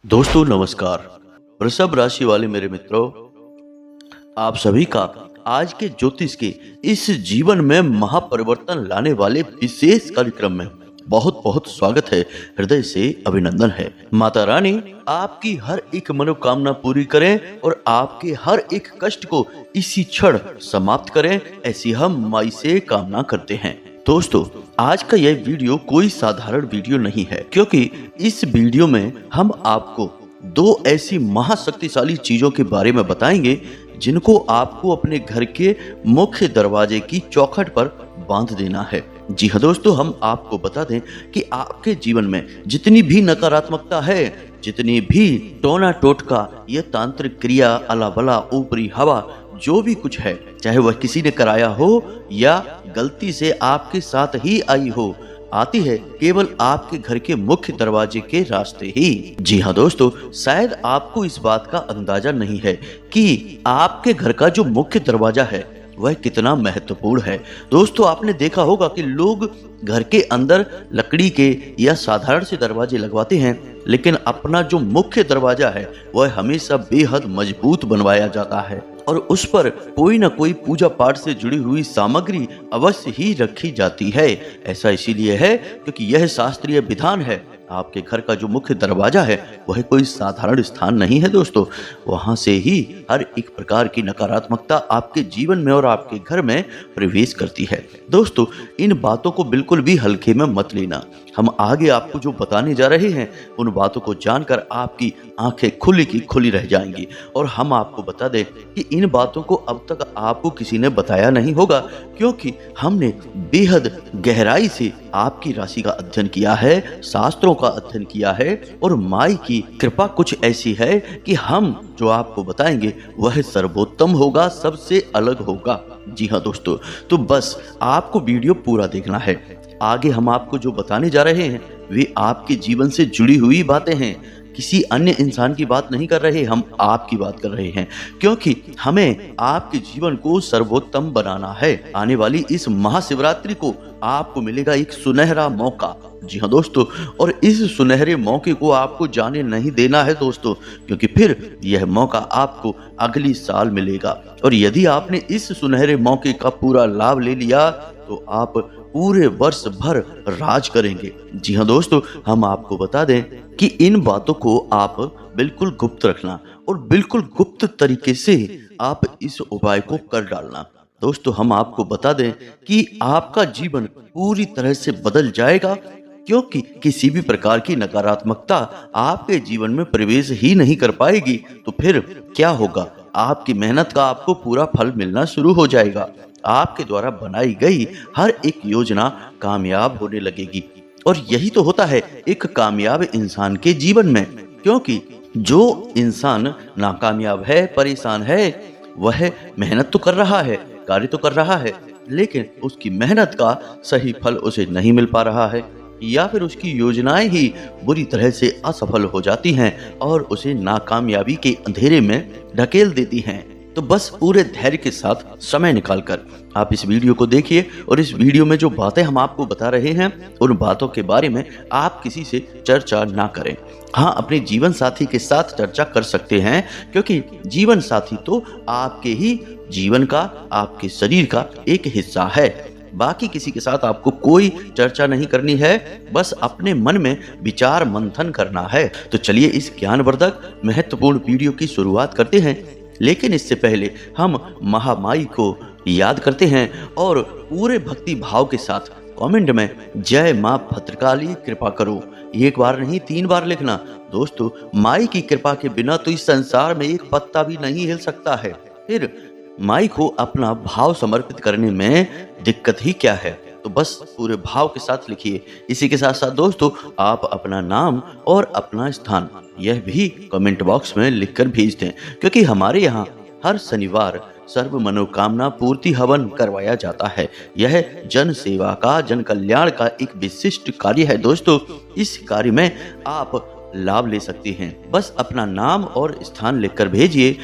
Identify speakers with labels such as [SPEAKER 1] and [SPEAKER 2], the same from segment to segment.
[SPEAKER 1] दोस्तों नमस्कार। वृषभ राशि वाले मेरे मित्रों, आप सभी का आज के ज्योतिष के इस जीवन में महापरिवर्तन लाने वाले विशेष कार्यक्रम में बहुत बहुत स्वागत है। हृदय से अभिनंदन है। माता रानी आपकी हर एक मनोकामना पूरी करें और आपके हर एक कष्ट को इसी क्षण समाप्त करें, ऐसी हम माई से कामना करते हैं। दोस्तों, आज का यह वीडियो कोई साधारण वीडियो नहीं है, क्योंकि इस वीडियो में हम आपको दो ऐसी महाशक्तिशाली चीजों के बारे में बताएंगे जिनको आपको अपने घर के मुख्य दरवाजे की चौखट पर बांध देना है। जी हाँ दोस्तों, हम आपको बता दें कि आपके जीवन में जितनी भी नकारात्मकता है, जितनी भी टोना टोटका, ये तांत्रिक क्रिया, अलावला, ऊपरी हवा, जो भी कुछ है, चाहे वह किसी ने कराया हो या गलती से आपके साथ ही आई हो, आती है केवल आपके घर के मुख्य दरवाजे के रास्ते ही। जी हाँ दोस्तों, शायद आपको इस बात का अंदाजा नहीं है कि आपके घर का जो मुख्य दरवाजा है वह कितना महत्वपूर्ण है। दोस्तों, आपने देखा होगा कि लोग घर के अंदर लकड़ी के या साधारण से दरवाजे लगवाते हैं, लेकिन अपना जो मुख्य दरवाजा है वह हमेशा बेहद मजबूत बनवाया जाता है और उस पर कोई ना कोई पूजा पाठ से जुड़ी हुई सामग्री अवश्य ही रखी जाती है। ऐसा इसीलिए है क्योंकि यह शास्त्रीय विधान है। आपके घर का जो मुख्य दरवाजा है वह कोई साधारण स्थान नहीं है दोस्तों। वहां से ही हर एक प्रकार की नकारात्मकता आपके जीवन में और आपके घर में प्रवेश करती है। दोस्तों, इन बातों को बिल्कुल भी हल्के में मत लेना। हम आगे आपको जो बताने जा रहे हैं उन बातों को जानकर आपकी आंखें खुली की खुली रह जाएंगी। और हम आपको बता दें कि इन बातों को अब तक आपको किसी ने बताया नहीं होगा, क्योंकि हमने बेहद गहराई से आपकी राशि का अध्ययन किया है, शास्त्रों का अध्ययन किया है, और माई की कृपा कुछ ऐसी है कि हम जो आपको बताएंगे वह सर्वोत्तम होगा, सबसे अलग होगा। जी हाँ दोस्तों, तो बस आपको वीडियो पूरा देखना है। आगे हम आपको जो बताने जा रहे हैं वे आपके जीवन से जुड़ी हुई बातें हैं। किसी अन्य इंसान की बात नहीं कर रहे, हम आपकी बात कर रहे हैं, क्योंकि हमें आपके जीवन को सर्वोत्तम बनाना है। आने वाली इस महाशिवरात्रि को आपको मिलेगा एक सुनहरा मौका। जी हाँ दोस्तों, और इस सुनहरे मौके को आपको जाने नहीं देना है दोस्तों, क्योंकि फिर यह मौका आपको अगली साल मिलेगा। और यदि आपने इस सुनहरे मौके का पूरा लाभ ले लिया तो आप पूरे वर्ष भर राज करेंगे। जी हाँ दोस्तों, हम आपको बता दें कि इन बातों को आप बिल्कुल गुप्त रखना और बिल्कुल गुप्त तरीके से आप इस उपाय को कर डालना। दोस्तों, हम आपको बता दें कि आपका जीवन पूरी तरह से बदल जाएगा, क्योंकि किसी भी प्रकार की नकारात्मकता आपके जीवन में प्रवेश ही नहीं कर पाएगी। तो फिर क्या होगा? आपकी मेहनत का आपको पूरा फल मिलना शुरू हो जाएगा। आपके द्वारा बनाई गई हर एक योजना कामयाब होने लगेगी। और यही तो होता है एक कामयाब इंसान के जीवन में, क्योंकि जो इंसान नाकामयाब है, परेशान है, वह मेहनत तो कर रहा है, कार्य तो कर रहा है, लेकिन उसकी मेहनत का सही फल उसे नहीं मिल पा रहा है, या फिर उसकी योजनाएं ही बुरी तरह से असफल हो जाती हैं और उसे नाकामयाबी के अंधेरे में ढकेल देती हैं। तो बस पूरे धैर्य के साथ समय निकालकर आप इस वीडियो को देखिए, और इस वीडियो में जो बातें हम आपको बता रहे हैं उन बातों के बारे में आप किसी से चर्चा ना करें। हाँ, अपने जीवन साथी के साथ चर्चा कर सकते हैं, क्योंकि जीवन साथी तो आपके ही जीवन का, आपके शरीर का एक हिस्सा है। बाकी किसी के साथ आपको कोई चर्चा नहीं करनी है, बस अपने मन में विचार मंथन करना है। तो चलिए इस ज्ञानवर्धक महत्वपूर्ण वीडियो की शुरुआत करते हैं। लेकिन इससे पहले हम महामाई को याद करते हैं और पूरे भक्ति भाव के साथ कमेंट में जय मां भद्रकाली कृपा करो एक बार नहीं 3 बार लिखना। दोस्तों, माई की कृपा के बिना तो इस संसार में एक पत्ता भी नहीं हिल सकता है। फिर माई को अपना भाव समर्पित करने में दिक्कत ही क्या है? तो बस पूरे भाव के साथ लिखिए। इसी के साथ साथ दोस्तों, आप अपना नाम और अपना स्थान यह भी कमेंट बॉक्स में लिखकर भेज दें, क्योंकि हमारे यहाँ हर शनिवार सर्व मनोकामना पूर्ति हवन करवाया जाता है। यह जन सेवा का, जन कल्याण का एक विशिष्ट कार्य है दोस्तों। इस कार्य में आप लाभ ले सकते हैं। बस अपना नाम और स्थान लिखकर भेजिए।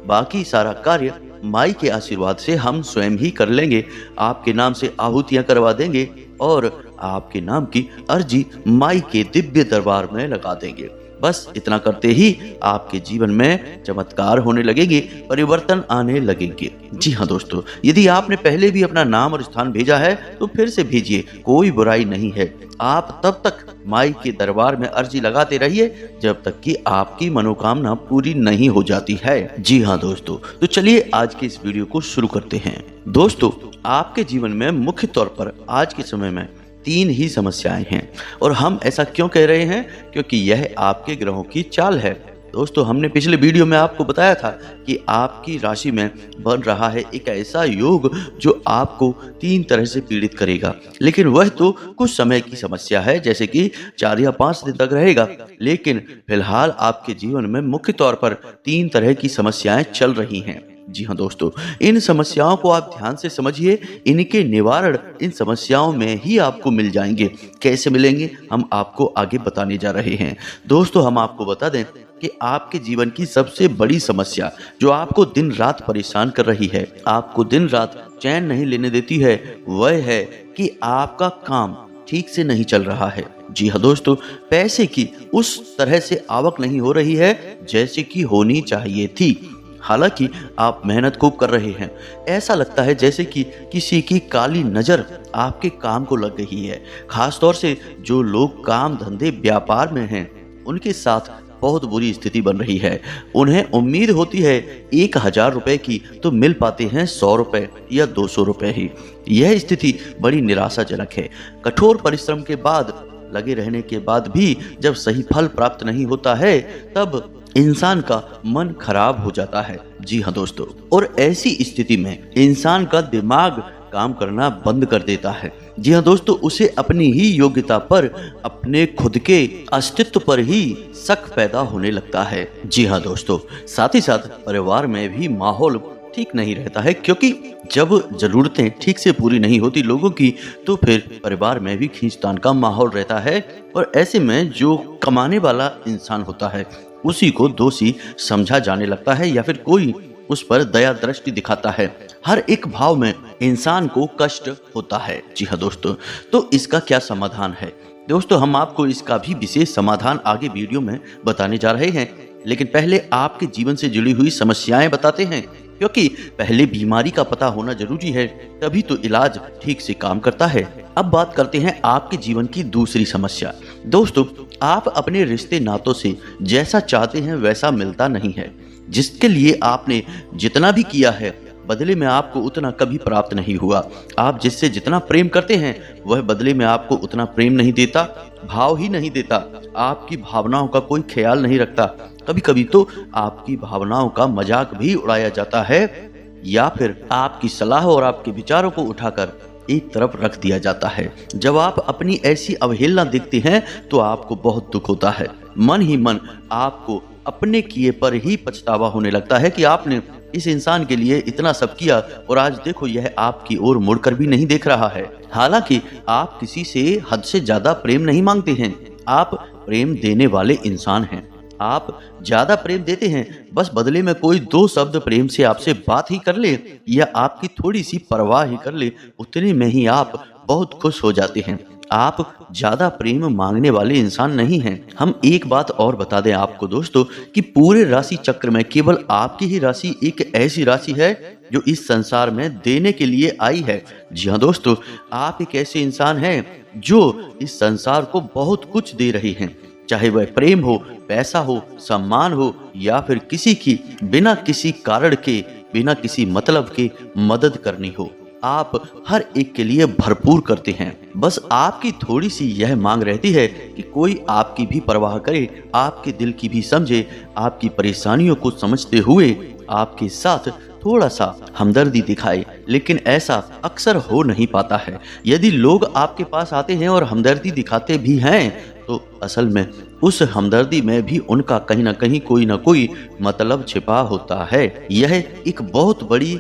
[SPEAKER 1] बाकी सारा कार्य माई के आशीर्वाद से हम स्वयं ही कर लेंगे। आपके नाम से आहुतियां करवा देंगे और आपके नाम की अर्जी माई के दिव्य दरबार में लगा देंगे। बस इतना करते ही आपके जीवन में चमत्कार होने लगेंगे, परिवर्तन आने लगेंगे। जी हाँ दोस्तों, यदि आपने पहले भी अपना नाम और स्थान भेजा है तो फिर से भेजिए, कोई बुराई नहीं है। आप तब तक माई के दरबार में अर्जी लगाते रहिए जब तक कि आपकी मनोकामना पूरी नहीं हो जाती है। जी हाँ दोस्तों, तो चलिए आज के इस वीडियो को शुरू करते हैं। दोस्तों, आपके जीवन में मुख्य तौर पर आज के समय में 3 ही समस्याएं हैं, और हम ऐसा क्यों कह रहे हैं? क्योंकि यह आपके ग्रहों की चाल है। दोस्तों, हमने पिछले वीडियो में आपको बताया था कि आपकी राशि में बन रहा है एक ऐसा योग जो आपको 3 तरह से पीड़ित करेगा, लेकिन वह तो कुछ समय की समस्या है, जैसे कि 4 या 5 दिन तक रहेगा। लेकिन फिलहाल आपके जीवन में मुख्य तौर पर 3 तरह की समस्याएं चल रही हैं। जी हाँ दोस्तों, इन समस्याओं को आप ध्यान से समझिए। इनके निवारण इन समस्याओं में ही आपको मिल जाएंगे। कैसे मिलेंगे, हम आपको आगे बताने जा रहे हैं। दोस्तों, हम आपको बता दें कि आपके जीवन की सबसे बड़ी समस्या जो आपको दिन रात परेशान कर रही है, आपको दिन रात चैन नहीं लेने देती है, वह है कि आपका काम ठीक से नहीं चल रहा है। जी हाँ दोस्तों, पैसे की उस तरह से आवक नहीं हो रही है जैसे कि होनी चाहिए थी। हालांकि आप मेहनत खूब कर रहे हैं, ऐसा लगता है जैसे कि किसी की काली नज़र आपके काम को लग गई है। खास तौर से जो लोग काम धंधे व्यापार में हैं, उनके साथ बहुत बुरी स्थिति बन रही है। उन्हें उम्मीद होती है 1000 रुपए की, तो मिल पाते हैं 100 रुपए या 200 रुपए ही। यह स्थिति बड़ी निराशाजनक है। कठोर परिश्रम के बाद, लगे रहने के बाद भी जब सही फल प्राप्त नहीं होता है, तब इंसान का मन खराब हो जाता है। जी हाँ दोस्तों, और ऐसी स्थिति में इंसान का दिमाग काम करना बंद कर देता है। जी हाँ दोस्तों, उसे अपनी ही योग्यता पर, अपने खुद के अस्तित्व पर ही शक पैदा होने लगता है। जी हाँ दोस्तों, साथ ही साथ परिवार में भी माहौल ठीक नहीं रहता है, क्योंकि जब जरूरतें ठीक से पूरी नहीं होती लोगों की, तो फिर परिवार में भी खींचतान का माहौल रहता है। और ऐसे में जो कमाने वाला इंसान होता है, उसी को दोषी समझा जाने लगता है, या फिर कोई उस पर दया दृष्टि दिखाता है। हर एक भाव में इंसान को कष्ट होता है। जी हाँ दोस्तों, तो इसका क्या समाधान है? दोस्तों, हम आपको इसका भी विशेष समाधान आगे वीडियो में बताने जा रहे हैं, लेकिन पहले आपके जीवन से जुड़ी हुई समस्याएं बताते हैं, क्योंकि पहले बीमारी का पता होना जरूरी है, तभी तो इलाज ठीक से काम करता है। अब बात करते हैं आपके जीवन की दूसरी समस्या। दोस्तों, आप अपने रिश्ते नातों से जैसा चाहते हैं वैसा मिलता नहीं है। जिसके लिए आपने जितना भी किया है, बदले में आपको उतना कभी प्राप्त नहीं हुआ। आप जिससे जितना प्रेम करते हैं, वह बदले में आपको उतना प्रेम नहीं देता, भाव ही नहीं देता, आपकी भावनाओं का कोई ख्याल नहीं रखता। कभी कभी तो आपकी भावनाओं का मजाक भी उड़ाया जाता है, या फिर आपकी सलाह और आपके विचारों को उठाकर एक तरफ रख दिया जाता है। जब आप अपनी ऐसी अवहेलना देखते हैं तो आपको बहुत दुख होता है। मन ही मन आपको अपने किए पर ही पछतावा होने लगता है कि आपने इस इंसान के लिए इतना सब किया, और आज देखो यह आपकी ओर मुड़कर भी नहीं देख रहा है। हालांकि आप किसी से हद से ज्यादा प्रेम नहीं मांगते हैं, आप प्रेम देने वाले इंसान हैं। आप ज्यादा प्रेम देते हैं, बस बदले में कोई 2 शब्द प्रेम से आपसे बात ही कर ले, या आपकी थोड़ी सी परवाह ही कर ले, उतने में ही आप बहुत खुश हो जाते हैं। आप ज्यादा प्रेम मांगने वाले इंसान नहीं हैं। हम एक बात और बता दें आपको दोस्तों, कि पूरे राशि चक्र में केवल आपकी ही राशि एक ऐसी राशि है जो इस संसार में देने के लिए आई है। जी हाँ दोस्तों, आप एक ऐसे इंसान हैं जो इस संसार को बहुत कुछ दे रहे हैं, चाहे वह प्रेम हो, पैसा हो, सम्मान हो, या फिर किसी की बिना किसी कारण के, बिना किसी मतलब के मदद करनी हो। आप हर एक के लिए भरपूर करते हैं। बस आपकी थोड़ी सी यह मांग रहती है कि कोई आपकी भी परवाह करे, आपके दिल की भी समझे, आपकी परेशानियों को समझते हुए आपके साथ थोड़ा सा हमदर्दी दिखाए। लेकिन ऐसा अक्सर हो नहीं पाता है। यदि लोग आपके पास आते हैं और हमदर्दी दिखाते भी हैं, तो असल में उस हमदर्दी में भी उनका कहीं ना कहीं कोई ना कोई मतलब छिपा होता है। यह एक बहुत बड़ी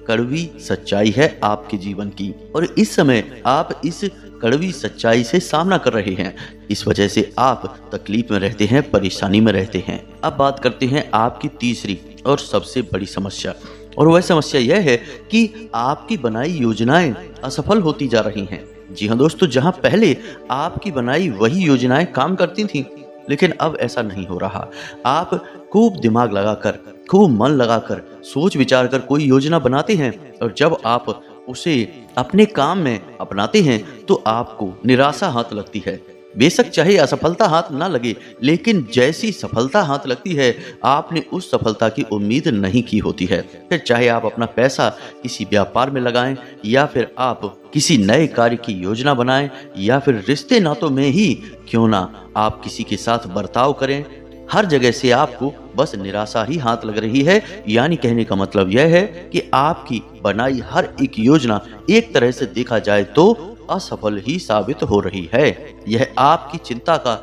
[SPEAKER 1] कड़वी सच्चाई है आपके जीवन की, और इस समय आप इस कड़वी सच्चाई से सामना कर रहे हैं। इस वजह से आप तकलीफ में रहते हैं, परेशानी में रहते हैं। अब बात करते हैं आपकी तीसरी और सबसे बड़ी समस्या, और वह समस्या यह है कि आपकी बनाई योजनाएं असफल होती जा रही हैं। जी हाँ दोस्तों, जहां पहले आपकी बनाई वही योजनाएं काम करती थीं, लेकिन अब ऐसा नहीं हो रहा। आप खूब दिमाग लगाकर, खूब मन लगाकर, सोच विचार कर कोई योजना बनाते हैं और जब आप उसे अपने काम में अपनाते हैं तो आपको निराशा हाथ लगती है। बेशक चाहे असफलता हाथ ना लगे, लेकिन जैसी सफलता हाथ लगती है, आपने उस सफलता की उम्मीद नहीं की होती है। फिर चाहे आप अपना पैसा किसी व्यापार में लगाएं या फिर आप किसी नए कार्य की योजना बनाएं या फिर रिश्ते नातों में ही क्यों ना आप किसी के साथ बर्ताव करें, हर जगह से आपको बस निराशा ही हाथ लग रही है। यानी कहने का मतलब यह है कि आपकी बनाई हर एक योजना एक तरह से देखा जाए तो असफल ही साबित हो रही है। यह आपकी चिंता का,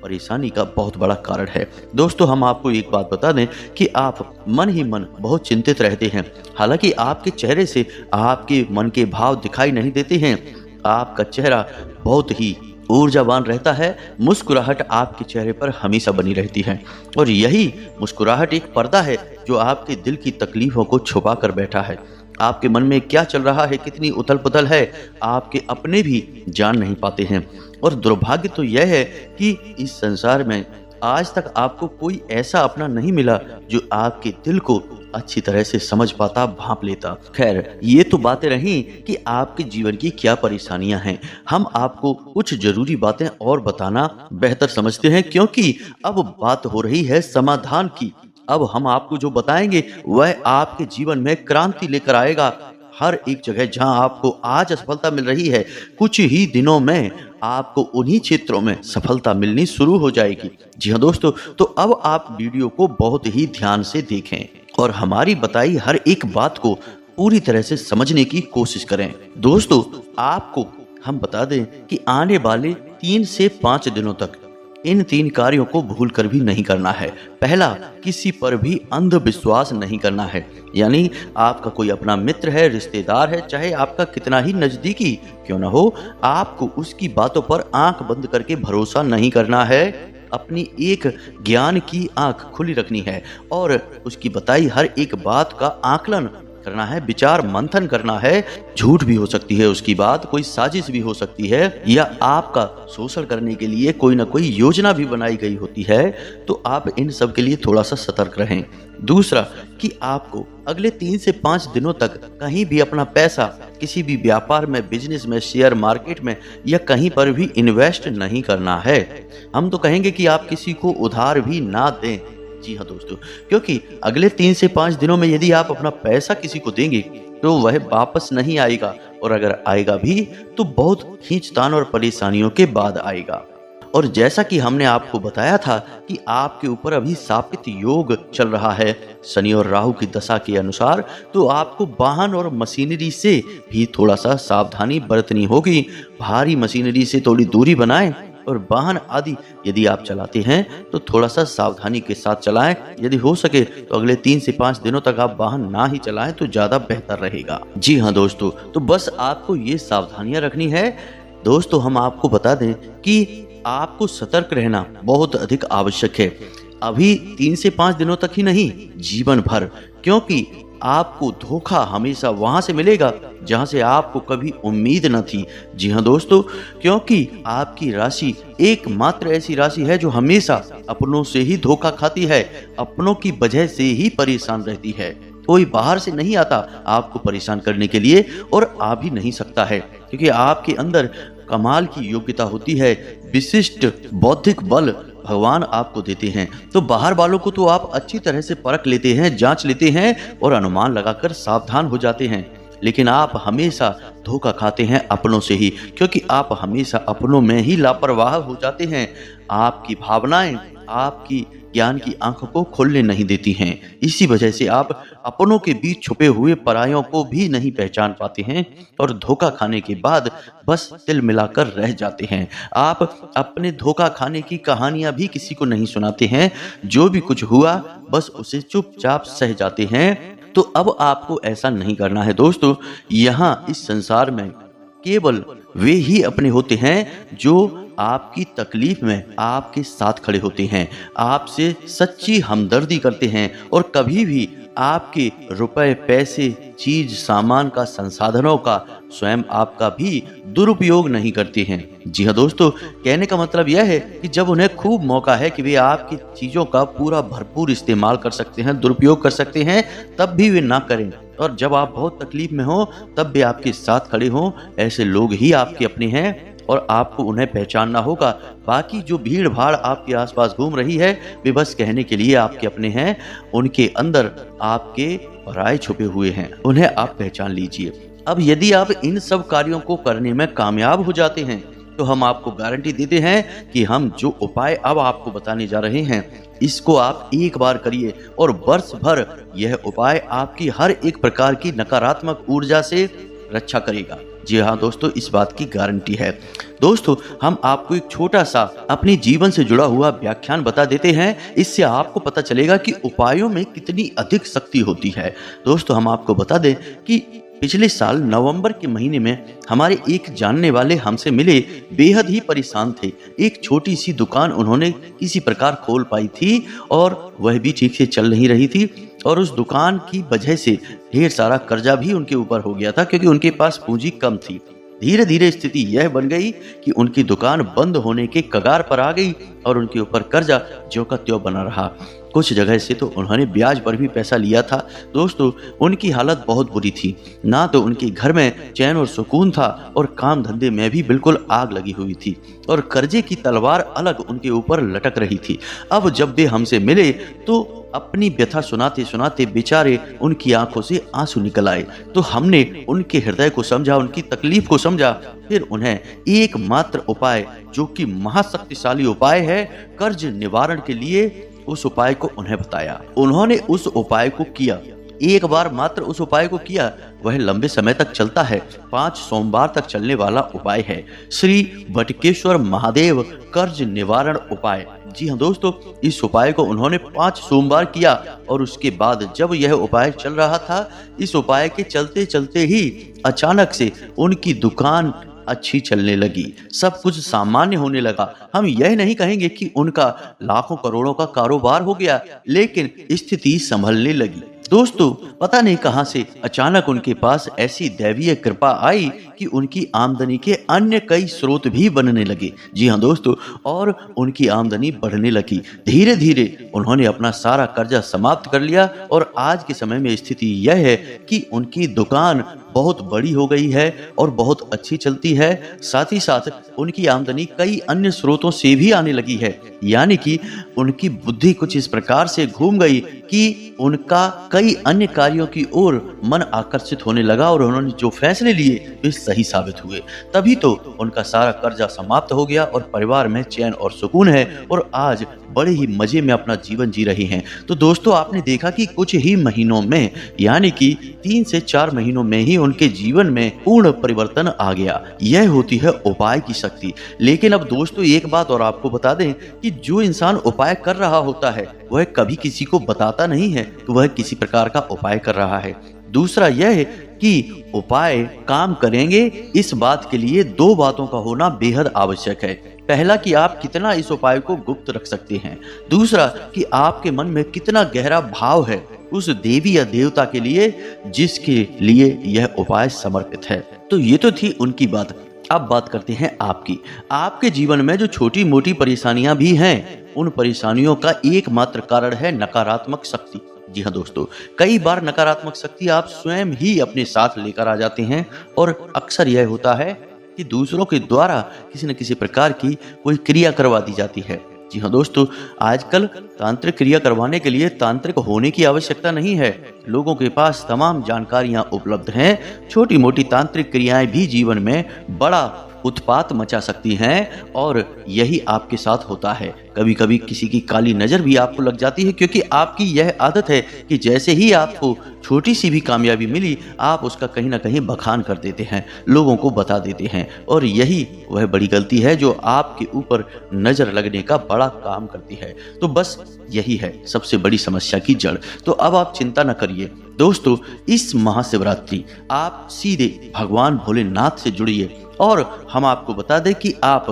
[SPEAKER 1] परेशानी का बहुत बड़ा कारण है। दोस्तों, हम आपको एक बात बता दें कि आप मन ही मन बहुत चिंतित रहते हैं। हालांकि आपके चेहरे से आपके मन के भाव दिखाई नहीं देते हैं। आपका चेहरा बहुत ही ऊर्जावान रहता है। मुस्कुराहट आपके चेहरे पर हमेशा बनी रहती है और यही मुस्कुराहट एक पर्दा है जो आपके दिल की तकलीफों को छुपा कर बैठा है। आपके मन में क्या चल रहा है, कितनी उथल पुथल है, आपके अपने भी जान नहीं पाते हैं। और दुर्भाग्य तो यह है कि इस संसार में आज तक आपको कोई ऐसा अपना नहीं मिला जो आपके दिल को अच्छी तरह से समझ पाता, भांप लेता। खैर, ये तो बातें रहीं कि आपके जीवन की क्या परेशानियां हैं। हम आपको कुछ जरूरी बातें और बताना बेहतर समझते हैं, क्योंकि अब बात हो रही है समाधान की। अब हम आपको जो बताएंगे वह आपके जीवन में क्रांति लेकर आएगा। हर एक जगह जहां आपको आज सफलता मिल रही है, कुछ ही दिनों में आपको उन्हीं क्षेत्रों में सफलता मिलनी शुरू हो जाएगी। जी हाँ दोस्तों, तो अब आप वीडियो को बहुत ही ध्यान से देखें और हमारी बताई हर एक बात को पूरी तरह से समझने की कोशिश करें। दोस्तों, आपको हम बता दें कि आने वाले 3 से 5 दिनों तक इन 3 कार्यों को भूल कर भी नहीं करना है। पहला, किसी पर भी अंधविश्वास नहीं करना है। यानी आपका कोई अपना मित्र है, रिश्तेदार है, चाहे आपका कितना ही नजदीकी क्यों ना हो, आपको उसकी बातों पर आंख बंद करके भरोसा नहीं करना है। अपनी एक ज्ञान की आंख खुली रखनी है और उसकी बताई हर एक बात का आकलन करना है, विचार मंथन करना है। झूठ भी हो सकती है उसकी बात, कोई साजिश भी हो सकती है, या आपका शोषण करने के लिए कोई ना कोई योजना भी बनाई गई होती है। तो आप इन सब के लिए थोड़ा सा सतर्क रहें। दूसरा, कि आपको अगले 3 से 5 दिनों तक कहीं भी अपना पैसा किसी भी व्यापार में, बिजनेस में, शेयर मार्केट में या कहीं पर भी इन्वेस्ट नहीं करना है। हम तो कहेंगे कि आप किसी को उधार भी ना दें। जी हाँ दोस्तों, क्योंकि अगले 3 से 5 दिनों में यदि आप अपना पैसा किसी को देंगे तो वह वापस नहीं आएगा, और अगर आएगा भी तो बहुत खींचतान और परेशानियों के बाद आएगा। और जैसा कि हमने आपको बताया था कि आपके ऊपर अभी सापित योग चल रहा है शनि और राहु की दशा के अनुसार, तो आपको वाहन और मशीनरी से भी थोड़ा सा सावधानी बरतनी होगी। भारी मशीनरी से थोड़ी दूरी बनाएं और वाहन आदि यदि आप चलाते हैं तो थोड़ा सा सावधानी के साथ चलाएं। यदि हो सके तो अगले 3 से 5 दिनों तक आप वाहन ना ही चलाएं तो ज्यादा बेहतर रहेगा। जी हाँ दोस्तों, तो बस आपको ये सावधानियां रखनी है। दोस्तों, हम आपको बता दें कि आपको सतर्क रहना बहुत अधिक आवश्यक है। अभी 3 से 5 दिनों तक ही नहीं, जीवन भर, क्योंकि आपको धोखा हमेशा वहां से मिलेगा जहां से आपको कभी उम्मीद न थी। जी हाँ दोस्तों, क्योंकि आपकी राशि एकमात्र ऐसी राशि है जो हमेशा अपनों से ही धोखा खाती है, अपनों की वजह से ही परेशान रहती है। कोई बाहर से नहीं आता आपको परेशान करने के लिए, और आ भी नहीं सकता है, क्योंकि आपके अंदर कमाल की योग्यता होती है, विशिष्ट बौद्धिक बल भगवान आपको देते हैं। तो बाहर वालों को तो आप अच्छी तरह से परख लेते हैं, जांच लेते हैं और अनुमान लगाकर सावधान हो जाते हैं, लेकिन आप हमेशा धोखा खाते हैं अपनों से ही, क्योंकि आप हमेशा अपनों में ही लापरवाह हो जाते हैं। आपकी भावनाएं आपकी ज्ञान की आंखों को खोलने नहीं देती हैं। इसी वजह से आप अपनों के बीच छुपे हुए परायों को भी नहीं पहचान पाते हैं और धोखा खाने के बाद बस तिल मिलाकर रह जाते हैं। आप अपने धोखा खाने की कहानियां भी किसी को नहीं सुनाते हैं। जो भी कुछ हुआ बस उसे चुपचाप सह जाते हैं। तो अब आपको ऐसा नहीं करना है दोस्तों। यहाँ इस संसार में केवल वे ही अपने होते हैं जो आपकी तकलीफ में आपके साथ खड़े होते हैं, आपसे सच्ची हमदर्दी करते हैं और कभी भी आपके रुपए, पैसे, चीज, सामान का, संसाधनों का, स्वयं आपका भी दुरुपयोग नहीं करते हैं। जी हाँ दोस्तों, कहने का मतलब यह है कि जब उन्हें खूब मौका है कि वे आपकी चीजों का पूरा भरपूर इस्तेमाल कर सकते हैं, दुरुपयोग कर सकते हैं, तब भी वे ना करें। और जब आप बहुत तकलीफ में हो तब भी आपके साथ खड़े हों। ऐसे लोग ही आपके अपने हैं और आपको उन्हें पहचानना होगा। बाकी जो भीड़ भाड़ आपके आसपास घूम रही है वे बस कहने के लिए आपके अपने हैं, उनके अंदर आपके राय छुपे हुए हैं, उन्हें आप पहचान लीजिए। अब यदि आप इन सब कार्यों को करने में कामयाब हो जाते हैं तो हम आपको गारंटी देते हैं कि हम जो उपाय अब आपको बताने जा रहे हैं इसको आप एक बार करिए और वर्ष भर यह उपाय आपकी हर एक प्रकार की नकारात्मक ऊर्जा से रक्षा करेगा। जी हाँ दोस्तों, इस बात की गारंटी है। दोस्तों, हम आपको एक छोटा सा अपने जीवन से जुड़ा हुआ व्याख्यान बता देते हैं, इससे आपको पता चलेगा कि उपायों में कितनी अधिक शक्ति होती है। दोस्तों, हम आपको बता दें कि पिछले साल नवंबर के महीने में हमारे एक जानने वाले हमसे मिले, बेहद ही परेशान थे। एक छोटी सी दुकान उन्होंने किसी प्रकार खोल पाई थी और वह भी ठीक से चल नहीं रही थी और उस दुकान की वजह से ढेर सारा कर्जा भी उनके ऊपर हो गया था क्योंकि उनके पास पूंजी कम थी। धीरे धीरे स्थिति यह बन गई कि उनकी दुकान बंद होने के कगार पर आ गई और उनके ऊपर कर्जा ज्यों का त्यों बना रहा। कुछ जगह से तो उन्होंने ब्याज पर भी पैसा लिया था। दोस्तों, उनकी हालत बहुत बुरी थी। ना तो उनके घर में चैन और सुकून था और काम धंधे में भी बिल्कुल आग लगी हुई थी और कर्जे की तलवार अलग उनके ऊपर लटक रही थी। अब जब वे हमसे मिले तो अपनी व्यथा सुनाते सुनाते बेचारे उनकी आंखों से आंसू निकल आए। तो हमने उनके हृदय को समझा, उनकी तकलीफ को समझा, फिर उन्हें एकमात्र उपाय जो कि महाशक्तिशाली उपाय है कर्ज निवारण के लिए, उस उपाय को उन्हें बताया। उन्होंने उस उपाय को किया, एक बार मात्र उस उपाय को किया। वह लंबे समय तक चलता है, 5 सोमवार तक चलने वाला उपाय है, श्री बटकेश्वर महादेव कर्ज निवारण उपाय। जी हाँ दोस्तों, इस उपाय को उन्होंने 5 सोमवार किया और उसके बाद जब यह उपाय चल रहा था, इस उपाय के चलते चलते ही अचानक से उनकी दुकान अच्छी चलने लगी, सब कुछ सामान्य होने लगा। हम यह नहीं कहेंगे कि उनका लाखों करोड़ों का कारोबार हो गया, लेकिन स्थिति संभलने लगी। दोस्तों, पता नहीं कहां से अचानक उनके पास ऐसी दैवीय कृपा आई कि उनकी आमदनी के अन्य कई स्रोत भी बनने लगे। जी हाँ दोस्तों, और उनकी आमदनी बढ़ने लगी। धीरे धीरे उन्होंने अपना सारा कर्जा समाप्त कर लिया और आज के समय में स्थिति यह है कि उनकी दुकान बहुत बड़ी हो गई है और बहुत अच्छी चलती है। साथ ही साथ उनकी आमदनी कई अन्य स्रोतों से भी आने लगी है, यानी कि उनकी बुद्धि कुछ इस प्रकार से घूम गई कि उनका कई अन्य कार्यों की ओर मन आकर्षित होने लगा और उन्होंने जो फैसले लिए वे सही साबित हुए। तभी तो उनका सारा कर्जा समाप्त हो गया और परिवार में चैन और सुकून है और आज बड़े ही मजे में अपना जीवन जी रहे हैं। तो दोस्तों, आपने देखा कि कुछ ही महीनों में, यानी कि 3 से 4 महीनों में ही उनके जीवन में पूर्ण परिवर्तन आ गया। यह होती है उपाय की शक्ति। लेकिन अब दोस्तों, एक बात और आपको बता दें कि जो इंसान उपाय कर रहा होता है वह कभी किसी को बताता नहीं है कि वह किसी प्रकार का उपाय कर रहा है। दूसरा यह है कि उपाय काम करेंगे, इस बात के लिए 2 बातों का होना बेहद आवश्यक है। पहला कि आप कितना इस उपाय को गुप्त रख सकते हैं। दूसरा कि आपके मन में कितना गहरा भाव है उस देवी या देवता के लिए जिसके लिए यह उपाय समर्पित है। तो ये तो थी उनकी बात। अब बात करते हैं आपकी। आपके जीवन में जो छोटी मोटी परेशानियां भी हैं, उन परेशानियों का एकमात्र कारण है नकारात्मक शक्ति। जी हाँ दोस्तों, कई बार नकारात्मक शक्ति आप स्वयं ही अपने साथ लेकर आ जाते हैं और अक्सर यह होता है कि दूसरों के द्वारा किसी न किसी प्रकार की कोई क्रिया करवा दी जाती है। जी हाँ दोस्तों, आजकल तांत्रिक क्रिया करवाने के लिए तांत्रिक होने की आवश्यकता नहीं है। लोगों के पास तमाम जानकारियां उपलब्ध हैं। छोटी मोटी तांत्रिक क्रियाएं भी जीवन में बड़ा उत्पात मचा सकती हैं और यही आपके साथ होता है। कभी कभी किसी की काली नजर भी आपको लग जाती है क्योंकि आपकी यह आदत है कि जैसे ही आपको छोटी सी भी कामयाबी मिली आप उसका कहीं ना कहीं बखान कर देते हैं, लोगों को बता देते हैं, और यही वह बड़ी गलती है जो आपके ऊपर नजर लगने का बड़ा काम करती है। तो बस यही है सबसे बड़ी समस्या की जड़। तो अब आप चिंता न करिए दोस्तों, इस महाशिवरात्रि आप सीधे भगवान भोलेनाथ से जुड़िए और हम आपको बता दें कि आप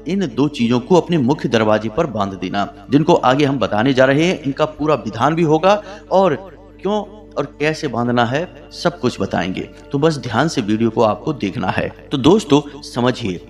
[SPEAKER 1] इन 2 चीजों को अपने मुख्य दरवाजे पर बांध देना, जिनको आगे हम बताने जा रहे हैं। इनका पूरा विधान भी होगा और क्यों और कैसे बांधना है सब कुछ बताएंगे, तो बस ध्यान से वीडियो को आपको देखना है। तो दोस्तों समझिए,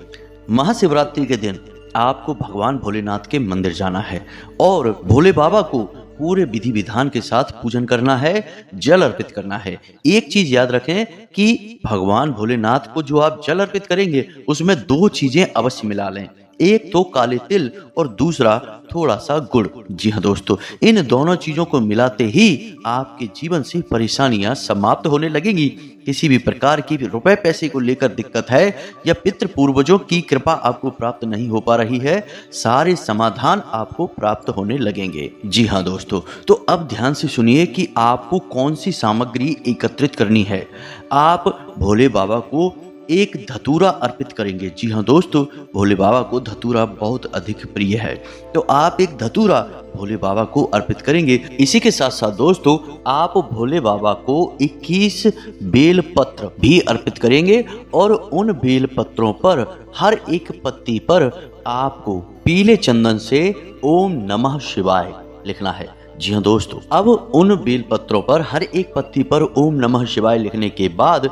[SPEAKER 1] महाशिवरात्रि के दिन आपको भगवान भोलेनाथ के मंदिर जाना है और भोले बाबा को पूरे विधि विधान के साथ पूजन करना है, जल अर्पित करना है। एक चीज याद रखें कि भगवान भोलेनाथ को जो आप जल अर्पित करेंगे उसमें 2 चीजें अवश्य मिला लें, एक तो काले तिल और दूसरा थोड़ा सा गुड़। जी हाँ दोस्तों, इन दोनों चीजों को मिलाते ही आपके जीवन से परेशानियां समाप्त होने लगेंगी। किसी भी प्रकार की रुपए पैसे को लेकर दिक्कत है या पितृ पूर्वजों की कृपा आपको प्राप्त नहीं हो पा रही है, सारे समाधान आपको प्राप्त होने लगेंगे। जी हाँ दोस्तों, तो अब ध्यान से सुनिए कि आपको कौन सी सामग्री एकत्रित करनी है। आप भोले बाबा को एक धतूरा अर्पित करेंगे। जी हाँ दोस्तों, भोले बाबा को धतूरा बहुत अधिक प्रिय है, तो आप एक धतूरा भोले बाबा को अर्पित करेंगे। इसी के साथ साथ दोस्तों, आप भोले बाबा को 21 बेल पत्र भी अर्पित करेंगे और उन बेल पत्रों पर हर एक पत्ती पर आपको पीले चंदन से ओम नमः शिवाय लिखना है। जी हाँ दोस्तों, अब उन बेल पत्रों पर हर एक पत्ती पर ओम नमः शिवाय लिखने के बाद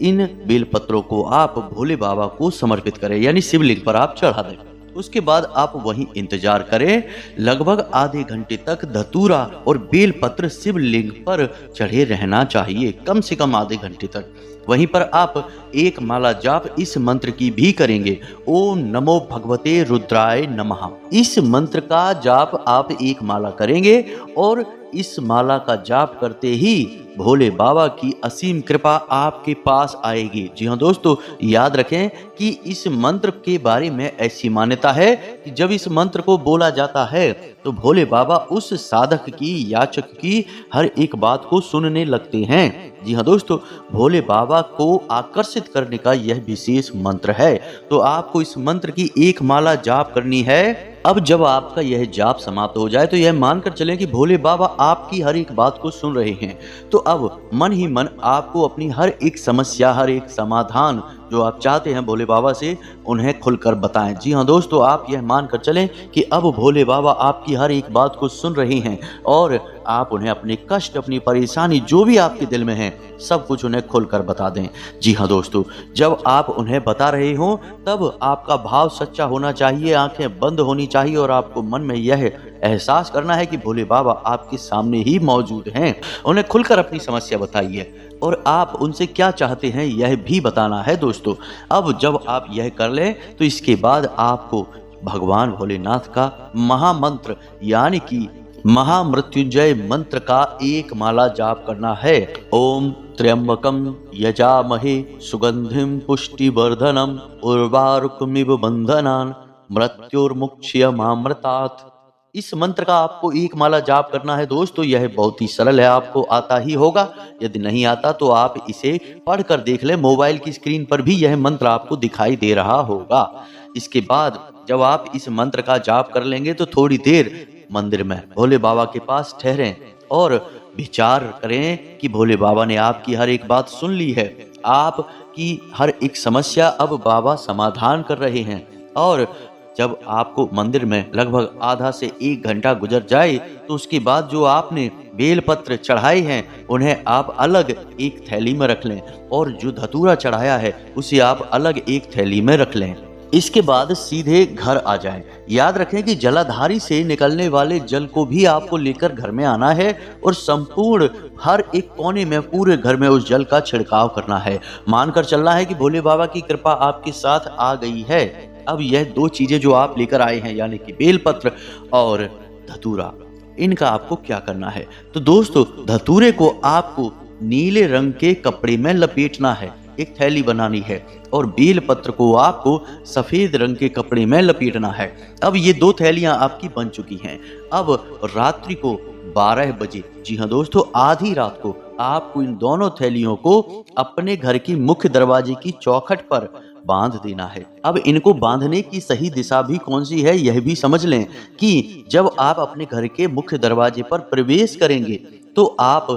[SPEAKER 1] इन बेल पत्रों को आप भोले बाबा को समर्पित करें, यानी शिवलिंग पर आप चढ़ा दें। उसके बाद आप वहीं इंतजार करें। लगभग आधे घंटे तक धतूरा और बेल पत्र शिवलिंग पर चढ़े रहना चाहिए, कम से कम आधे घंटे तक। वहीं पर आप एक माला जाप इस मंत्र की भी करेंगे, ओम नमो भगवते रुद्राय नमः। इस मंत्र का जाप आप एक माला करेंगे और इस माला का जाप करते ही भोले बाबा की असीम कृपा आपके पास आएगी। जी हाँ दोस्तों, याद रखें कि इस मंत्र के बारे में ऐसी मान्यता है कि जब इस मंत्र को बोला जाता है तो भोले बाबा उस साधक की, याचक की हर एक बात को सुनने लगते हैं। जी हाँ दोस्तों, भोले बाबा को आकर्षित करने का यह विशेष मंत्र है। तो आपको इस मंत्र की एक माला जाप करनी है। अब जब आपका यह जाप समाप्त हो जाए तो यह मानकर चलें कि भोले बाबा आपकी हर एक बात को सुन रहे हैं। तो अब मन ही मन आपको अपनी हर एक समस्या, हर एक समाधान जो आप चाहते हैं भोले बाबा से, उन्हें खुलकर बताएं। जी हाँ दोस्तों, आप यह मानकर चलें कि अब भोले बाबा आपकी हर एक बात को सुन रहे हैं और आप उन्हें अपने कष्ट, अपनी परेशानी जो भी आपके दिल में है सब कुछ उन्हें खुलकर बता दें। जी हाँ दोस्तों, जब आप उन्हें बता रहे हो तब आपका भाव सच्चा होना चाहिए, आंखें बंद होनी चाहिए और आपको मन में यह एहसास करना है कि भोले बाबा आपके सामने ही मौजूद हैं। उन्हें खुलकर अपनी समस्या बताइए और आप उनसे क्या चाहते हैं यह भी बताना है दोस्तों। अब जब आप यह कर लें तो इसके बाद आपको भगवान भोलेनाथ का महामंत्र यानी कि महामृत्युंजय मंत्र का एक माला जाप करना है। ओम त्र्यंबकम यजामहे सुगंधिम पुष्टिवर्धनम उर्वारुकमिव बंधनान मृत्युर्मुक्षयमामृतात्। इस मंत्र का आपको एक माला जाप करना है दोस्तों। यह बहुत ही सरल है, आपको आता ही होगा। यदि नहीं आता तो आप इसे पढ़कर देख लें, मोबाइल की स्क्रीन पर भी यह मंत्र आपको दिखाई दे रहा होगा। इसके बाद जब आप इस मंत्र का जाप कर लेंगे तो थोड़ी देर मंदिर में भोले बाबा के पास ठहरें और विचार करें कि भोले बाबा ने आपकी हर एक बात सुन ली है, आपकी हर एक समस्या अब बाबा समाधान कर रहे हैं। और जब आपको मंदिर में लगभग आधा से 1 घंटा गुजर जाए तो उसके बाद जो आपने बेलपत्र चढ़ाए हैं उन्हें आप अलग एक थैली में रख लें और जो धतूरा चढ़ाया है उसे आप अलग एक थैली में रख लें। इसके बाद सीधे घर आ जाएं। याद रखें कि जलाधारी से निकलने वाले जल को भी आपको लेकर घर में आना है और संपूर्ण हर एक कोने में पूरे घर में उस जल का छिड़काव करना है। मानकर चलना है कि भोले बाबा की कृपा आपके साथ आ गई है। अब यह 2 चीजें जो आप लेकर आए हैं यानी कि बेलपत्र और धतूरा, इनका आपको क्या करना है। तो दोस्तों, धतूरे को आपको नीले रंग के कपड़े में लपेटना है, एक थैली बनानी है, और बेल पत्र को आपको सफेद रंग के कपड़े में लपेटना है। अब ये 2 थैलियां आपकी बन चुकी हैं। अब रात्रि को 12 बजे, जी हाँ दोस्तों, आधी रात को आपको इन दोनों थैलियों को अपने घर की मुख्य दरवाजे की चौखट पर बांध देना है। अब इनको बांधने की सही दिशा भी कौन सी है यह भी समझ लें कि जब आप अपने घर के मुख्य दरवाजे पर प्रवेश करेंगे तो आप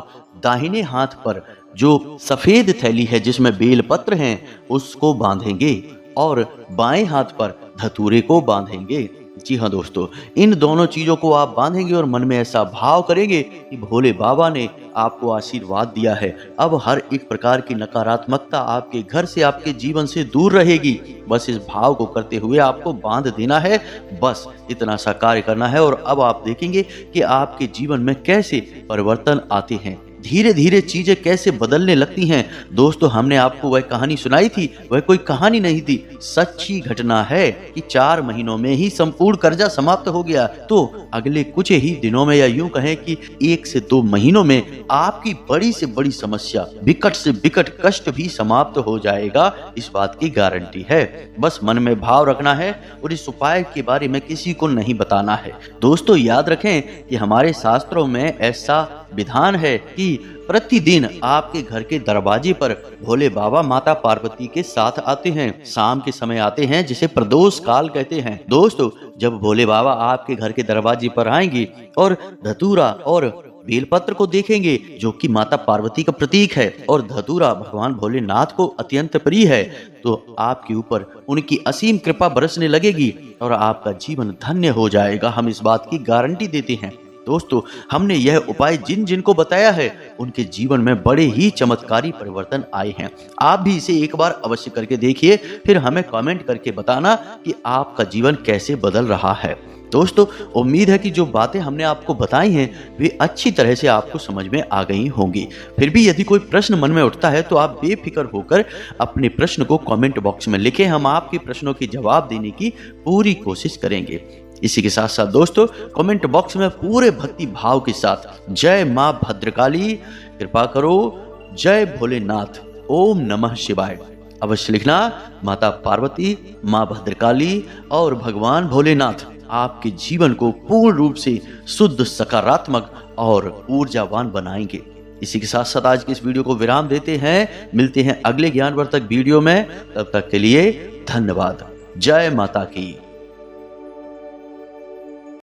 [SPEAKER 1] दाहिने हाथ पर जो सफेद थैली है जिसमें बेल पत्र हैं उसको बांधेंगे और बाएं हाथ पर धतूरे को बांधेंगे। जी हाँ दोस्तों, इन दोनों चीजों को आप बांधेंगे और मन में ऐसा भाव करेंगे कि भोले बाबा ने आपको आशीर्वाद दिया है। अब हर एक प्रकार की नकारात्मकता आपके घर से, आपके जीवन से दूर रहेगी। बस इस भाव को करते हुए आपको बांध देना है, बस इतना सा कार्य करना है और अब आप देखेंगे कि आपके जीवन में कैसे परिवर्तन आते हैं, धीरे धीरे चीजें कैसे बदलने लगती हैं। दोस्तों, हमने आपको वह कहानी सुनाई थी, वह कोई कहानी नहीं थी, सच्ची घटना है कि 4 महीनों में ही संपूर्ण कर्जा समाप्त हो गया। तो अगले कुछ ही दिनों में, या यूं कहें कि 1 से 2 महीनों में, आपकी बड़ी से बड़ी समस्या, विकट से विकट कष्ट भी समाप्त हो जाएगा। इस बात की गारंटी है। बस मन में भाव रखना है और इस उपाय के बारे में किसी को नहीं बताना है। दोस्तों, याद रखें कि हमारे शास्त्रों में ऐसा विधान है कि प्रतिदिन आपके घर के दरवाजे पर भोले बाबा माता पार्वती के साथ आते हैं। शाम के समय आते हैं, जिसे प्रदोष काल कहते हैं। दोस्तों, जब भोले बाबा आपके घर के दरवाजे पर आएंगे और धतूरा और बेलपत्र को देखेंगे, जो कि माता पार्वती का प्रतीक है, और धतूरा भगवान भोलेनाथ को अत्यंत प्रिय है, तो आपके ऊपर उनकी असीम कृपा बरसने लगेगी और आपका जीवन धन्य हो जाएगा। हम इस बात की गारंटी देते हैं। दोस्तों, हमने यह उपाय जिन जिन को बताया है, उनके जीवन में बड़े ही चमत्कारी परिवर्तन आए हैं। आप भी इसे एक बार अवश्य करके देखिए, फिर हमें कमेंट करके बताना कि आपका जीवन कैसे बदल रहा है। दोस्तों, उम्मीद है कि जो बातें हमने आपको बताई हैं वे अच्छी तरह से आपको समझ में आ गई होंगी। फिर भी यदि कोई प्रश्न मन में उठता है तो आप बेफिक्र होकर अपने प्रश्न को कमेंट बॉक्स में लिखें। हम आपके प्रश्नों के जवाब देने की पूरी कोशिश करेंगे। इसी के साथ साथ दोस्तों, कमेंट बॉक्स में पूरे भक्ति भाव के साथ जय मां भद्रकाली, कृपा करो, जय भोलेनाथ, ओम नमः शिवाय अवश्य लिखना। माता पार्वती, मां भद्रकाली और भगवान भोलेनाथ आपके जीवन को पूर्ण रूप से शुद्ध, सकारात्मक और ऊर्जावान बनाएंगे। इसी के साथ साथ आज की इस वीडियो को विराम देते हैं। मिलते हैं अगले ज्ञानवर्धक वीडियो में। तब तक के लिए धन्यवाद। जय माता की।